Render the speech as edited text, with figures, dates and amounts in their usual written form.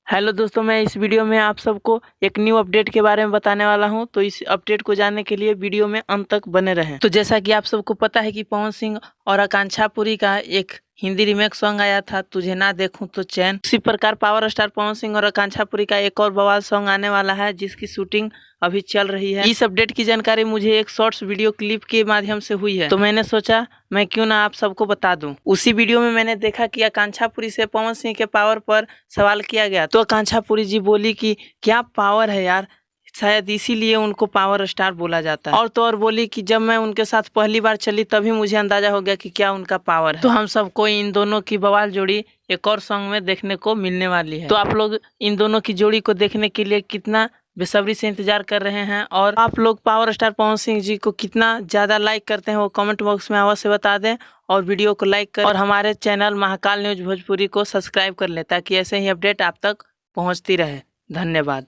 Hello दोस्तों, मैं इस वीडियो में आप सबको एक न्यू अपडेट के बारे में बताने वाला हूं। तो इस अपडेट को जानने के लिए वीडियो में अंत तक बने रहें। तो जैसा कि आप सबको पता है कि पवन सिंह और आकांक्षा पुरी का एक हिंदी रीमेक सॉन्ग आया था, तुझे ना देखूं तो चैन। इसी प्रकार पावर स्टार पवन सिंह और आकांक्षा पुरी का एक और बवाल सॉन्ग आने वाला है, जिसकी शूटिंग अभी चल रही है। इस अपडेट की जानकारी मुझे एक शॉर्ट्स वीडियो क्लिप के माध्यम से हुई है, तो मैंने सोचा मैं क्यों ना आप सबको बता दूं। उसी वीडियो में मैंने देखा कि आकांक्षा पुरी से पवन सिंह के पावर पर सवाल किया गया, तो आकांक्षा पुरी जी बोली कि क्या पावर है यार, शायद इसीलिए उनको पावर स्टार बोला जाता है। और तो और बोली कि जब मैं उनके साथ पहली बार चली तभी मुझे अंदाजा हो गया कि क्या उनका पावर है। तो हम सबको इन दोनों की बवाल जोड़ी एक और सॉन्ग में देखने को मिलने वाली है। तो आप लोग इन दोनों की जोड़ी को देखने के लिए कितना बेसब्री से इंतजार कर रहे हैं, और आप लोग पावर स्टार पवन सिंह जी को कितना ज्यादा लाइक करते हैं वो कमेंट बॉक्स में अवश्य बता दें। और वीडियो को लाइक करें और हमारे चैनल महाकाल न्यूज भोजपुरी को सब्सक्राइब कर लें, ताकि ऐसे ही अपडेट आप तक पहुंचती रहे। धन्यवाद।